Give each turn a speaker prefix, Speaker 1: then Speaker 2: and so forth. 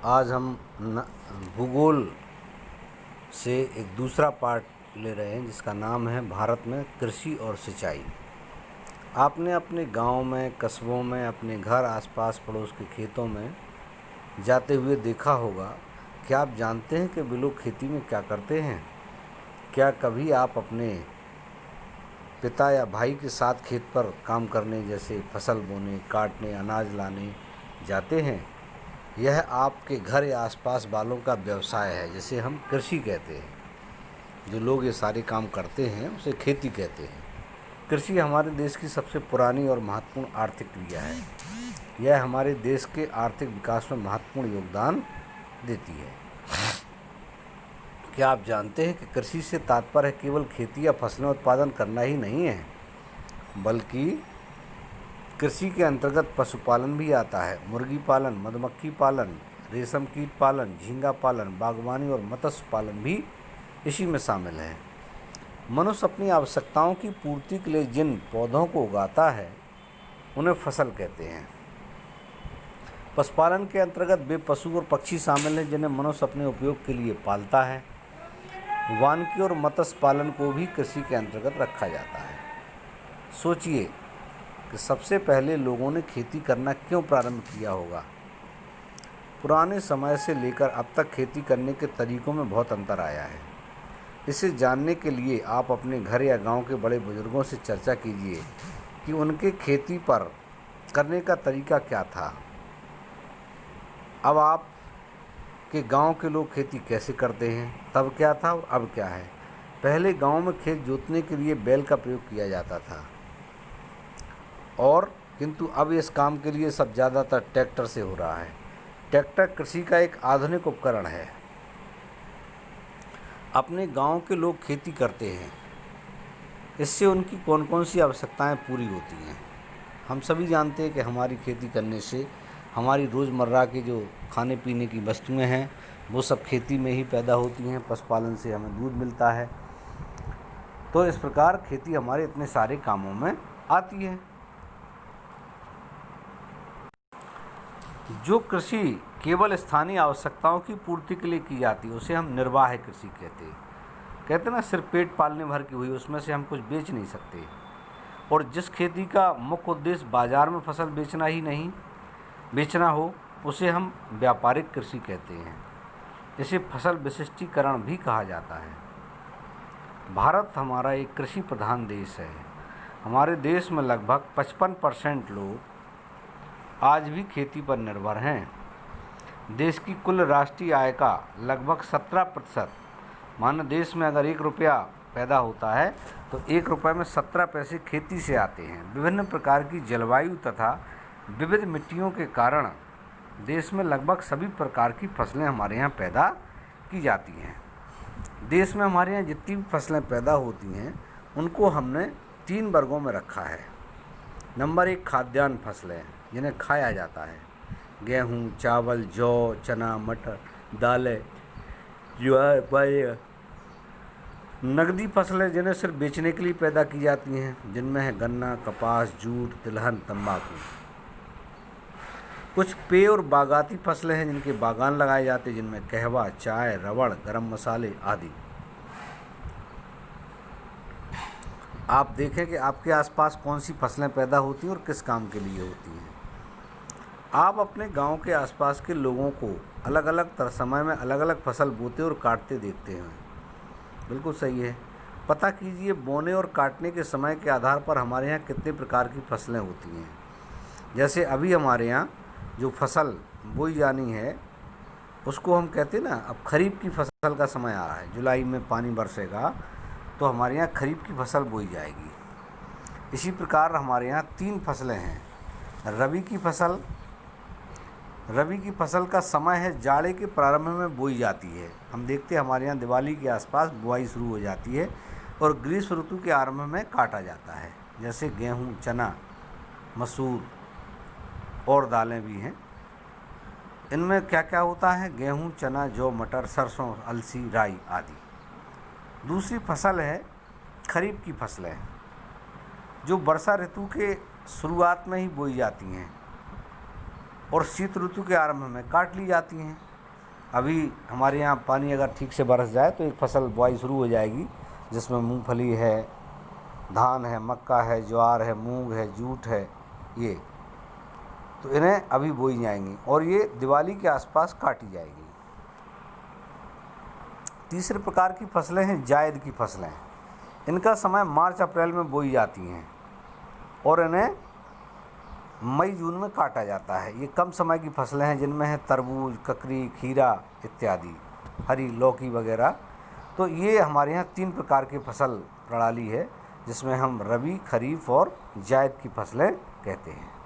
Speaker 1: आज हम भूगोल से एक दूसरा पार्ट ले रहे हैं जिसका नाम है भारत में कृषि और सिंचाई। आपने अपने गांव में, कस्बों में, अपने घर आसपास पड़ोस के खेतों में जाते हुए देखा होगा। क्या आप जानते हैं कि वे लोग खेती में क्या करते हैं? क्या कभी आप अपने पिता या भाई के साथ खेत पर काम करने, जैसे फसल बोने, काटने, अनाज लाने जाते हैं? यह आपके घर या आसपास वालों का व्यवसाय है, जिसे हम कृषि कहते हैं। जो लोग ये सारे काम करते हैं उसे खेती कहते हैं। कृषि हमारे देश की सबसे पुरानी और महत्वपूर्ण आर्थिक क्रिया है। यह हमारे देश के आर्थिक विकास में महत्वपूर्ण योगदान देती है। क्या आप जानते हैं कि कृषि से तात्पर्य केवल खेती या फसलें उत्पादन करना ही नहीं है, बल्कि कृषि के अंतर्गत पशुपालन भी आता है। मुर्गी पालन, मधुमक्खी पालन, रेशम कीट पालन, झींगा पालन, बागवानी और मत्स्य पालन भी इसी में शामिल है। मनुष्य अपनी आवश्यकताओं की पूर्ति के लिए जिन पौधों को उगाता है उन्हें फसल कहते हैं। पशुपालन के अंतर्गत वे पशु और पक्षी शामिल हैं जिन्हें मनुष्य अपने उपयोग के लिए पालता है। वानिकी और मत्स्य पालन को भी कृषि के अंतर्गत रखा जाता है। सोचिए कि सबसे पहले लोगों ने खेती करना क्यों प्रारंभ किया होगा। पुराने समय से लेकर अब तक खेती करने के तरीकों में बहुत अंतर आया है। इसे जानने के लिए आप अपने घर या गांव के बड़े बुजुर्गों से चर्चा कीजिए कि उनके खेती पर करने का तरीका क्या था। अब आप के गांव के लोग खेती कैसे करते हैं, तब क्या था और अब क्या है। पहले गांव में खेत जोतने के लिए बैल का प्रयोग किया जाता था, और किंतु अब इस काम के लिए सब ज़्यादातर ट्रैक्टर से हो रहा है। ट्रैक्टर कृषि का एक आधुनिक उपकरण है। अपने गांव के लोग खेती करते हैं, इससे उनकी कौन कौन सी आवश्यकताएं पूरी होती हैं। हम सभी जानते हैं कि हमारी खेती करने से हमारी रोज़मर्रा की जो खाने पीने की वस्तुएं हैं वो सब खेती में ही पैदा होती हैं। पशुपालन से हमें दूध मिलता है। तो इस प्रकार खेती हमारे इतने सारे कामों में आती है। जो कृषि केवल स्थानीय आवश्यकताओं की पूर्ति के लिए की जाती है उसे हम निर्वाह कृषि कहते हैं। कहते हैं ना, सिर्फ पेट पालने भर की हुई, उसमें से हम कुछ बेच नहीं सकते। और जिस खेती का मुख्य उद्देश्य बाजार में फसल बेचना हो उसे हम व्यापारिक कृषि कहते हैं। इसे फसल विशिष्टीकरण भी कहा जाता है। भारत हमारा एक कृषि प्रधान देश है। हमारे देश में लगभग 55% लोग आज भी खेती पर निर्भर हैं। देश की कुल राष्ट्रीय आय का लगभग 17%, मानो देश में अगर 1 रुपया पैदा होता है तो 1 रुपये में 17 पैसे खेती से आते हैं। विभिन्न प्रकार की जलवायु तथा विविध मिट्टियों के कारण देश में लगभग सभी प्रकार की फसलें हमारे यहाँ पैदा की जाती हैं। देश में हमारे यहाँ जितनी भी फसलें पैदा होती हैं उनको हमने 3 वर्गों में रखा है। नंबर 1, खाद्यान्न फसलें जिन्हें खाया जाता है। गेहूँ, चावल, जौ, चना, मटर, दालें, ज्वार, बाजरा। नकदी फसलें जिन्हें सिर्फ बेचने के लिए पैदा की जाती हैं, जिनमें है गन्ना, कपास, जूट, तिलहन, तंबाकू। कुछ पेय और बागाती फसलें हैं जिनके बागान लगाए जाते हैं, जिनमें कहवा, चाय, रबड़, गरम मसाले आदि। आप देखें कि आपके आसपास कौन सी फसलें पैदा होती हैं और किस काम के लिए होती हैं। आप अपने गांव के आसपास के लोगों को अलग अलग समय में अलग अलग फसल बोते और काटते देखते हैं। बिल्कुल सही है। पता कीजिए बोने और काटने के समय के आधार पर हमारे यहाँ कितने प्रकार की फसलें होती हैं। जैसे अभी हमारे यहाँ जो फसल बोई जानी है उसको हम कहते हैं ना, अब खरीफ की फसल का समय आ रहा है। जुलाई में पानी बरसेगा तो हमारे यहाँ खरीफ की फसल बोई जाएगी। इसी प्रकार हमारे यहाँ 3 फसलें हैं। रबी की फसल का समय है जाड़े के प्रारंभ में बोई जाती है। हम देखते हैं हमारे यहाँ दिवाली के आसपास बुआई शुरू हो जाती है और ग्रीष्म ऋतु के आरंभ में काटा जाता है। जैसे गेहूँ, चना, मसूर और दालें भी हैं। इनमें क्या क्या होता है? गेहूँ, चना, जौ, मटर, सरसों, अलसी, राई आदि। दूसरी फसल है खरीफ की फसलें, जो वर्षा ऋतु के शुरुआत में ही बोई जाती हैं और शीत ऋतु के आरंभ में काट ली जाती हैं। अभी हमारे यहाँ पानी अगर ठीक से बरस जाए तो एक फसल बुआई शुरू हो जाएगी, जिसमें मूंगफली है, धान है, मक्का है, ज्वार है, मूंग है, जूट है, ये तो इन्हें अभी बोई जाएंगी और ये दिवाली के आसपास काटी जाएगी। तीसरे प्रकार की फसलें हैं जायद की फसलें। इनका समय मार्च अप्रैल में बोई जाती हैं और इन्हें मई जून में काटा जाता है। ये कम समय की फसलें हैं जिनमें है तरबूज, ककड़ी, खीरा इत्यादि, हरी लौकी वगैरह। तो ये हमारे यहाँ 3 प्रकार की फसल प्रणाली है, जिसमें हम रबी, खरीफ और जायद की फसलें कहते हैं।